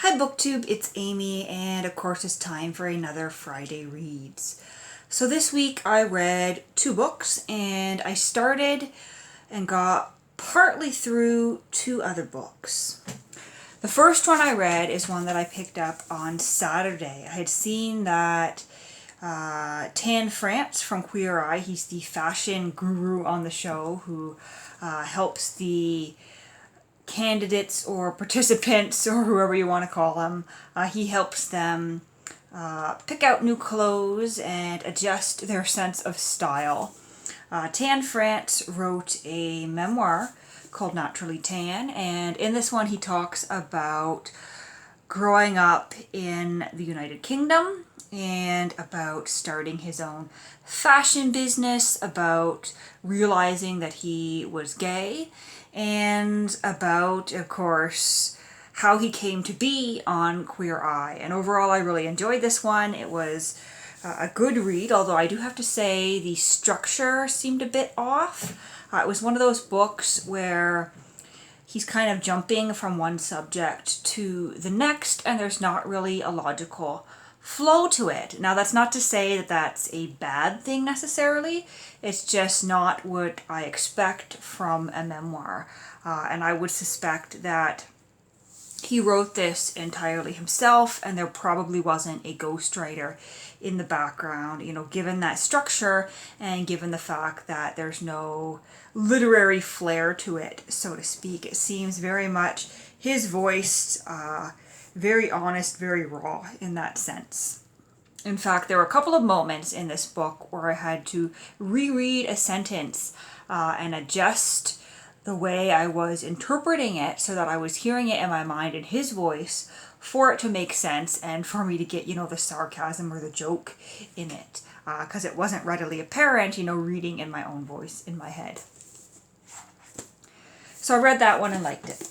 Hi BookTube, it's Amy, and of course it's time for another Friday Reads. So this week I read 2 books, and I started and got partly through 2 other books. The first one I read is one that I picked up on Saturday. I had seen that Tan France from Queer Eye, he's the fashion guru on the show who helps the candidates or participants or whoever you want to call them. He helps them pick out new clothes and adjust their sense of style. Tan France wrote a memoir called Naturally Tan, and in this one he talks about growing up in the United Kingdom and about starting his own fashion business, about realizing that he was gay, and about, of course, how he came to be on Queer Eye. And overall, I really enjoyed this one. It was a good read, although I do have to say the structure seemed a bit off. It was one of those books where he's kind of jumping from one subject to the next, and there's not really a logical flow to it. Now, that's not to say that that's a bad thing necessarily. It's just not what I expect from a memoir. And I would suspect that he wrote this entirely himself, and there probably wasn't a ghostwriter in the background, given that structure and given the fact that there's no literary flair to it, so to speak. It seems very much his voice, very honest, very raw in that sense. In fact, there were a couple of moments in this book where I had to reread a sentence and adjust the way I was interpreting it so that I was hearing it in my mind in his voice for it to make sense and for me to get, the sarcasm or the joke in it. Because it wasn't readily apparent, reading in my own voice in my head. So I read that one and liked it.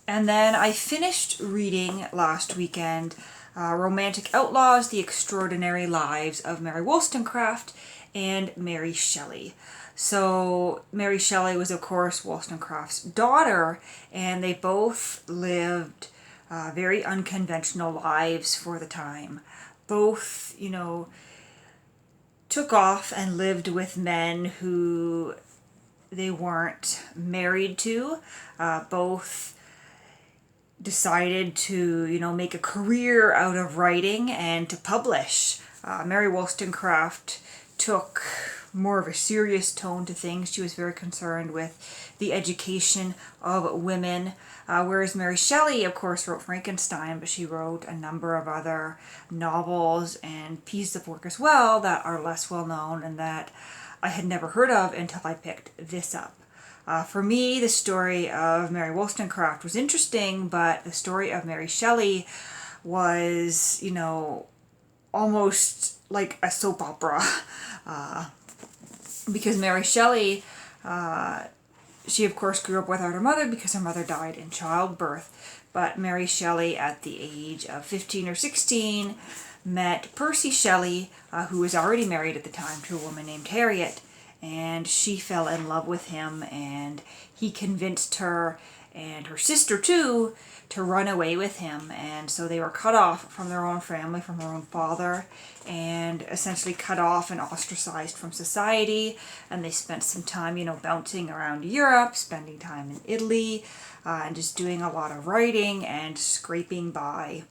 And then I finished reading last weekend Romantic Outlaws, The Extraordinary Lives of Mary Wollstonecraft and Mary Shelley. So Mary Shelley was, of course, Wollstonecraft's daughter, and they both lived very unconventional lives for the time. Both, took off and lived with men who they weren't married to. Both decided to, make a career out of writing and to publish. Mary Wollstonecraft took more of a serious tone to things. She was very concerned with the education of women, whereas Mary Shelley, of course, wrote Frankenstein, but she wrote a number of other novels and pieces of work as well that are less well known and that I had never heard of until I picked this up. For me, the story of Mary Wollstonecraft was interesting, but the story of Mary Shelley was, almost like a soap opera. Because Mary Shelley, she of course grew up without her mother because her mother died in childbirth. But Mary Shelley, at the age of 15 or 16, met Percy Shelley, who was already married at the time to a woman named Harriet, and she fell in love with him, and he convinced her and her sister too to run away with him. And so they were cut off from their own family, from their own father, and essentially cut off and ostracized from society. And they spent some time, bouncing around Europe, spending time in Italy, and just doing a lot of writing and scraping by.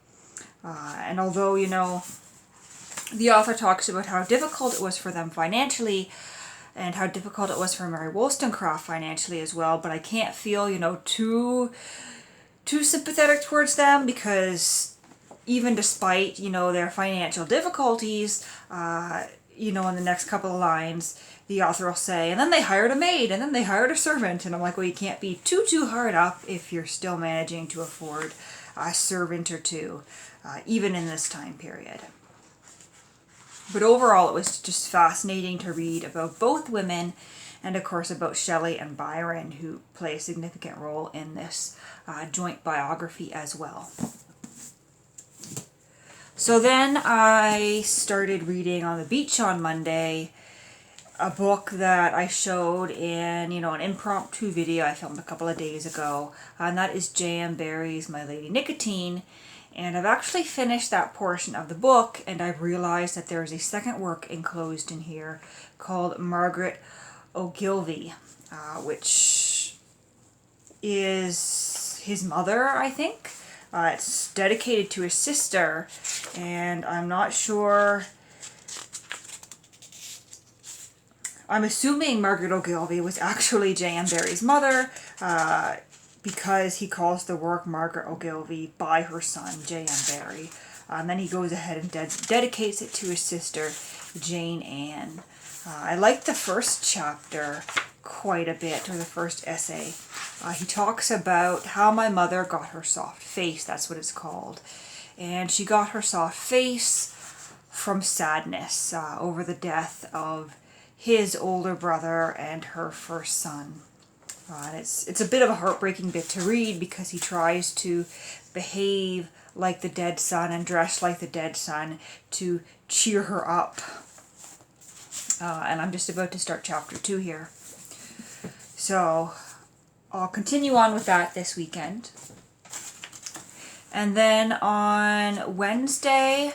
And although, the author talks about how difficult it was for them financially, and how difficult it was for Mary Wollstonecraft financially as well, but I can't feel, too sympathetic towards them, because even despite, their financial difficulties, in the next couple of lines, the author will say, and then they hired a maid, and then they hired a servant, and I'm like, well, you can't be too hard up if you're still managing to afford a servant or two, even in this time period. But overall, it was just fascinating to read about both women, and of course about Shelley and Byron, who play a significant role in this joint biography as well. So then I started reading on the beach on Monday a book that I showed in, an impromptu video I filmed a couple of days ago, and that is J.M. Barrie's My Lady Nicotine. And I've actually finished that portion of the book, and I've realized that there is a second work enclosed in here called Margaret Ogilvy, which is his mother, I think. It's dedicated to his sister, and I'm not sure. I'm assuming Margaret Ogilvy was actually J.M. Barrie's mother, because he calls the work Margaret Ogilvy by her son, J.M. Barrie. And then he goes ahead and dedicates it to his sister, Jane Ann. I like the first chapter quite a bit, or the first essay. He talks about how my mother got her soft face, that's what it's called. And she got her soft face from sadness over the death of his older brother and her first son. It's a bit of a heartbreaking bit to read because he tries to behave like the dead son and dress like the dead son to cheer her up. And I'm just about to start chapter 2 here. So I'll continue on with that this weekend. And then on Wednesday,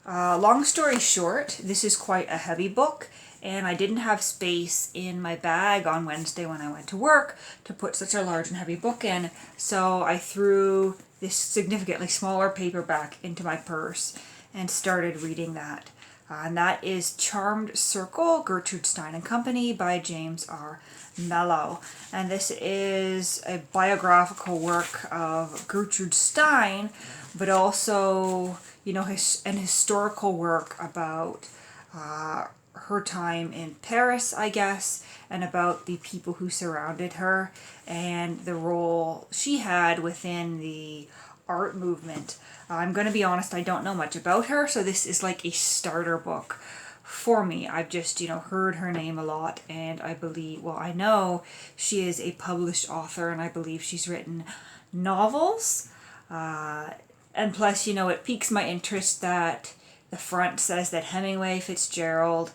long story short, this is quite a heavy book. And I didn't have space in my bag on Wednesday when I went to work to put such a large and heavy book in. So I threw this significantly smaller paperback into my purse and started reading that. And that is Charmed Circle, Gertrude Stein and Company by James R. Mello. And this is a biographical work of Gertrude Stein, but also, an historical work about her time in Paris, I guess, and about the people who surrounded her and the role she had within the art movement. I'm going to be honest, I don't know much about her, so this is like a starter book for me. I've just, heard her name a lot, and I know she is a published author, and I believe she's written novels. And plus, it piques my interest that the front says that Hemingway, Fitzgerald,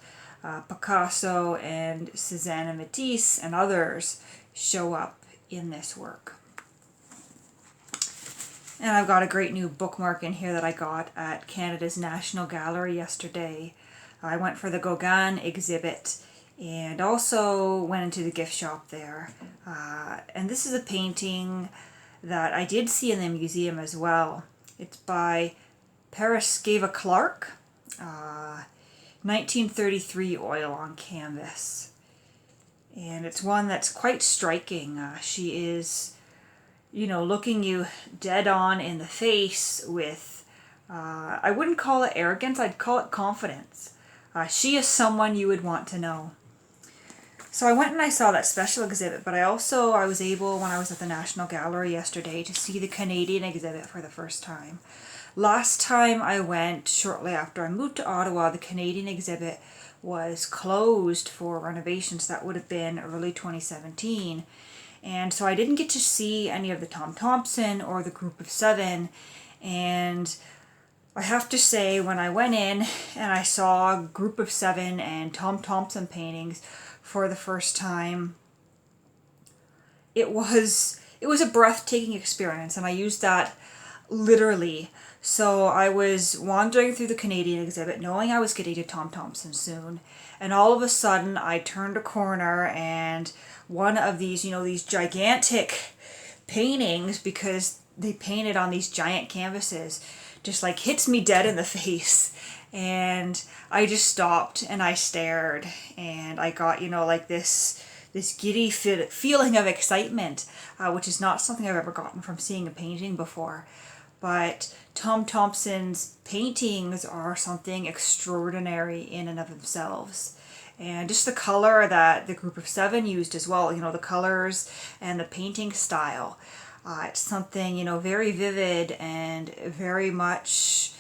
Picasso, and Susanna Matisse and others show up in this work. And I've got a great new bookmark in here that I got at Canada's National Gallery yesterday. I went for the Gauguin exhibit and also went into the gift shop there. And this is a painting that I did see in the museum as well. It's by Parasceva Clark, 1933 oil on canvas. And it's one that's quite striking. She is, looking you dead on in the face with, I wouldn't call it arrogance, I'd call it confidence. She is someone you would want to know. So I went and I saw that special exhibit, but I was able, when I was at the National Gallery yesterday, to see the Canadian exhibit for the first time. Last time I went, shortly after I moved to Ottawa, the Canadian exhibit was closed for renovations. That would have been early 2017. And so I didn't get to see any of the Tom Thompson or the Group of Seven. And I have to say, when I went in and I saw Group of Seven and Tom Thompson paintings for the first time, it was a breathtaking experience, and I used that literally. So I was wandering through the Canadian exhibit knowing I was getting to Tom Thompson soon, and all of a sudden I turned a corner and one of these, these gigantic paintings, because they painted on these giant canvases, just like hits me dead in the face. And I just stopped and I stared, and I got, like this giddy feeling of excitement, which is not something I've ever gotten from seeing a painting before. But Tom Thompson's paintings are something extraordinary in and of themselves. And just the color that the Group of Seven used as well, the colors and the painting style. It's something, very vivid and very much,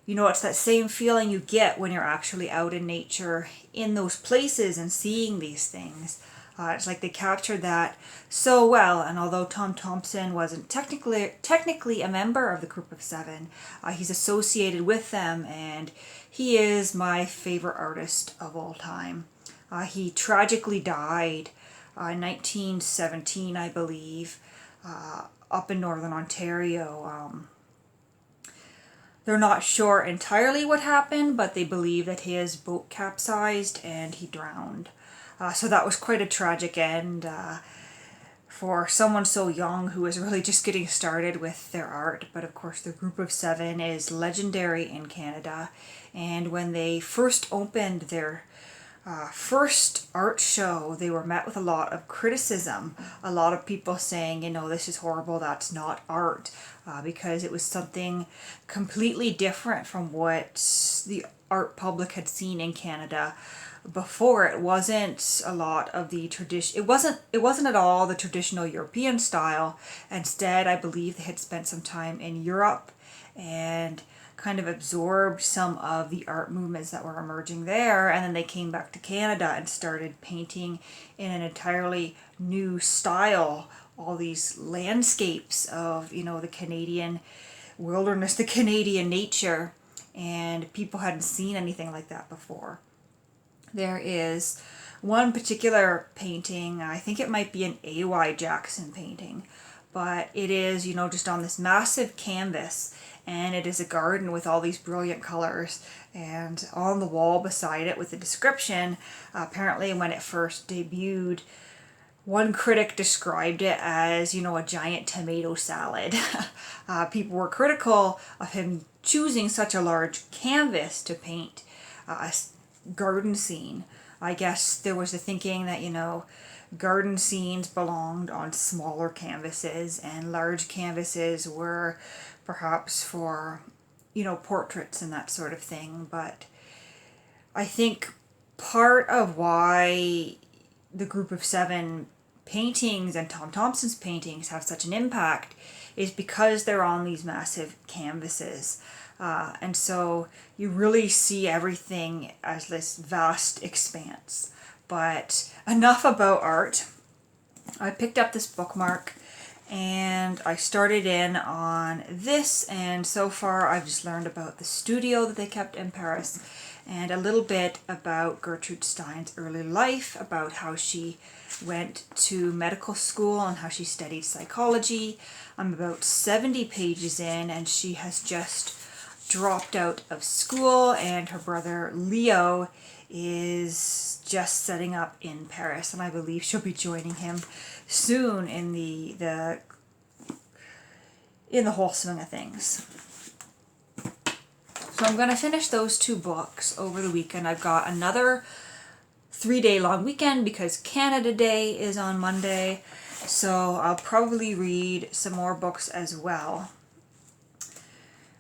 it's that same feeling you get when you're actually out in nature in those places and seeing these things. It's like they captured that so well, and although Tom Thompson wasn't technically a member of the Group of Seven, he's associated with them, and he is my favorite artist of all time. He tragically died in 1917, I believe, up in northern Ontario. They're not sure entirely what happened, but they believe that his boat capsized and he drowned. So that was quite a tragic end for someone so young who was really just getting started with their art. But of course, the Group of Seven is legendary in Canada. And when they first opened their first art show, they were met with a lot of criticism. A lot of people saying, this is horrible, that's not art, because it was something completely different from what the art public had seen in Canada before. It wasn't a lot of the tradition. It wasn't at all the traditional European style. Instead, I believe they had spent some time in Europe and kind of absorbed some of the art movements that were emerging there, and then they came back to Canada and started painting in an entirely new style, all these landscapes of the Canadian wilderness, the Canadian nature, and people hadn't seen anything like that before. There is one particular painting, I think it might be an A.Y. Jackson painting, but it is, just on this massive canvas, and it is a garden with all these brilliant colors, and on the wall beside it with the description, apparently when it first debuted, one critic described it as, a giant tomato salad. People were critical of him choosing such a large canvas to paint a garden scene. I guess there was the thinking that, garden scenes belonged on smaller canvases, and large canvases were perhaps for, portraits and that sort of thing. But I think part of why the Group of Seven paintings and Tom Thompson's paintings have such an impact is because they're on these massive canvases. And so you really see everything as this vast expanse. But enough about art. I picked up this bookmark and I started in on this, and so far I've just learned about the studio that they kept in Paris and a little bit about Gertrude Stein's early life, about how she went to medical school and how she studied psychology. I'm about 70 pages in, and she has just dropped out of school, and her brother Leo is just setting up in Paris, and I believe she'll be joining him soon in the whole swing of things. So I'm going to finish those two books over the weekend. I've got another 3-day long weekend because Canada Day is on Monday, so I'll probably read some more books as well.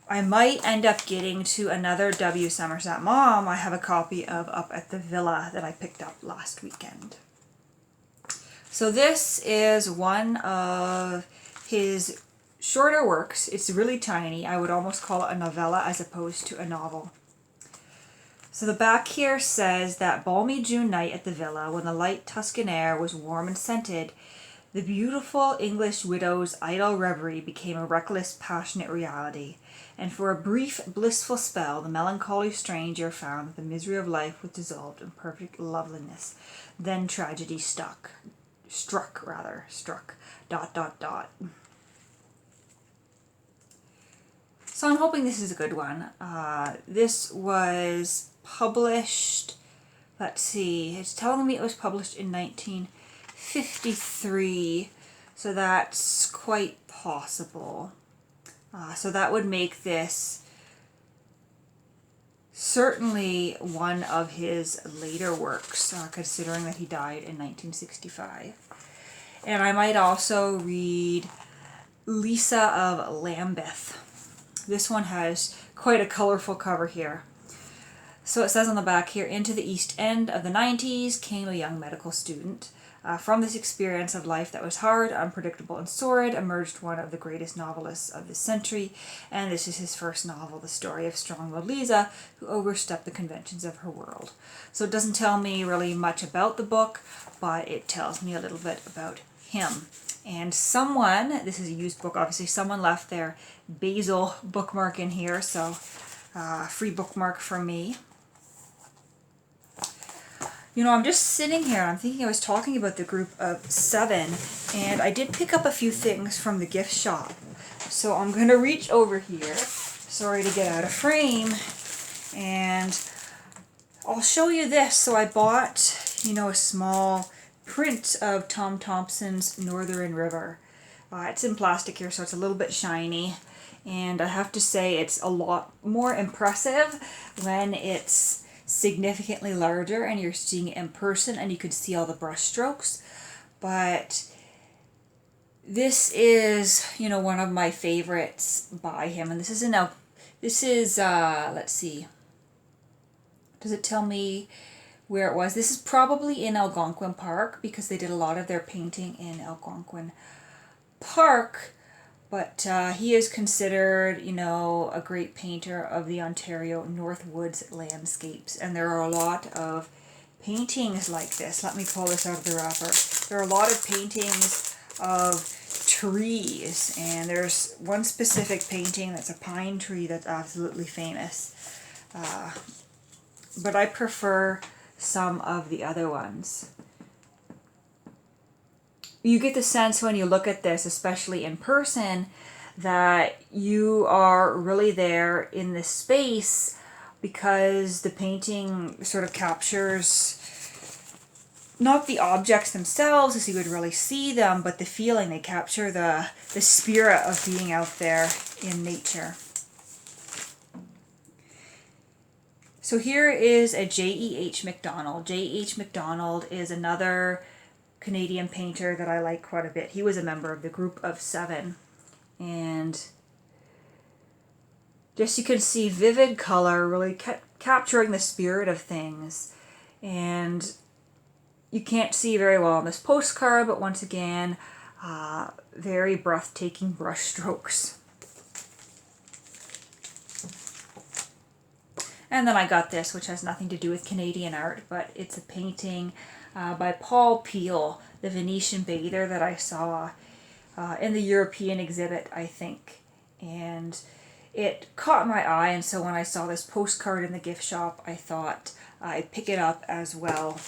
I might end up getting to another W. Somerset Maugham. I have a copy of Up at the Villa that I picked up last weekend. So this is one of his shorter works. It's really tiny. I would almost call it a novella as opposed to a novel. So the back here says that balmy June night at the villa, when the light Tuscan air was warm and scented, the beautiful English widow's idle reverie became a reckless, passionate reality, and for a brief, blissful spell, the melancholy stranger found that the misery of life was dissolved in perfect loveliness. Then tragedy struck. So I'm hoping this is a good one. This was published, let's see, it's telling me it was published in 1953, so that's quite possible. So that would make this certainly one of his later works, considering that he died in 1965. And I might also read Lisa of Lambeth. This one has quite a colorful cover here. So it says on the back here, into the East End of the 90s came a young medical student. From this experience of life that was hard, unpredictable, and sordid, emerged one of the greatest novelists of this century, and this is his first novel, the story of strong-willed Lisa, who overstepped the conventions of her world. So it doesn't tell me really much about the book, but it tells me a little bit about him. And someone, this is a used book, obviously, someone left their Basil bookmark in here, so free bookmark from me. You know, I'm just sitting here and I'm thinking I was talking about the group of 7, and I did pick up a few things from the gift shop. So I'm going to reach over here, sorry to get out of frame, and I'll show you this. So I bought, you know, a small print of Tom Thompson's Northern River. It's in plastic here, so it's a little bit shiny. And I have to say it's a lot more impressive when it's significantly larger and you're seeing it in person and you can see all the brush strokes. But this is, you know, one of my favorites by him. And this is let's see. Does it tell me where it was? This is probably in Algonquin Park because they did a lot of their painting in Algonquin Park. But he is considered, you know, a great painter of the Ontario Northwoods landscapes. And there are a lot of paintings like this. Let me pull this out of the wrapper. There are a lot of paintings of trees. And there's one specific painting that's a pine tree that's absolutely famous. But I prefer some of the other ones. You get the sense when you look at this, especially in person, that you are really there in this space because the painting sort of captures not the objects themselves as you would really see them, but the feeling. They capture the spirit of being out there in nature. So here is a J.E.H. MacDonald. J.H. MacDonald is another Canadian painter that I like quite a bit. He was a member of the group of 7. And just you can see vivid color really capturing the spirit of things. And you can't see very well on this postcard, but once again, very breathtaking brush strokes. And then I got this, which has nothing to do with Canadian art, but it's a painting by Paul Peel, the Venetian bather that I saw in the European exhibit, I think. And it caught my eye, and so when I saw this postcard in the gift shop, I thought I'd pick it up as well.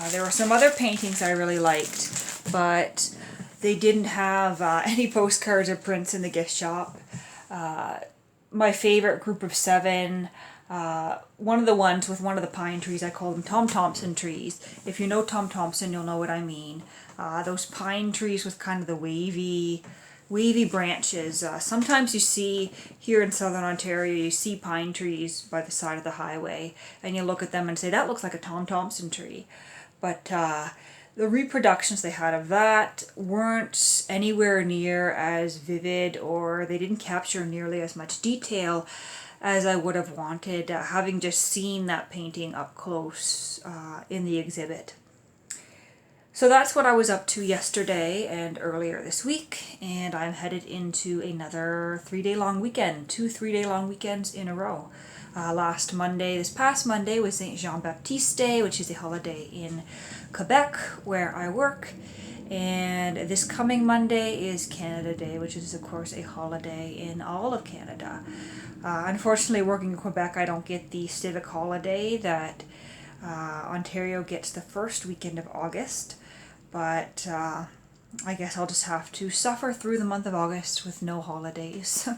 There were some other paintings I really liked, but they didn't have any postcards or prints in the gift shop. My favorite group of 7, one of the ones with one of the pine trees, I call them Tom Thompson trees. If you know Tom Thompson, you'll know what I mean. Those pine trees with kind of the wavy branches. Sometimes you see, here in southern Ontario, you see pine trees by the side of the highway, and you look at them and say, that looks like a Tom Thompson tree. But the reproductions they had of that weren't anywhere near as vivid, or they didn't capture nearly as much detail as I would have wanted, having just seen that painting up close in the exhibit. So that's what I was up to yesterday and earlier this week, and I'm headed into another 3-day-long weekend, 2 3-day-long weekends in a row. This past Monday was Saint Jean-Baptiste Day, which is a holiday in Quebec where I work, and this coming Monday is Canada Day, which is of course a holiday in all of Canada. Unfortunately, working in Quebec, I don't get the civic holiday that Ontario gets the first weekend of August, but I guess I'll just have to suffer through the month of August with no holidays.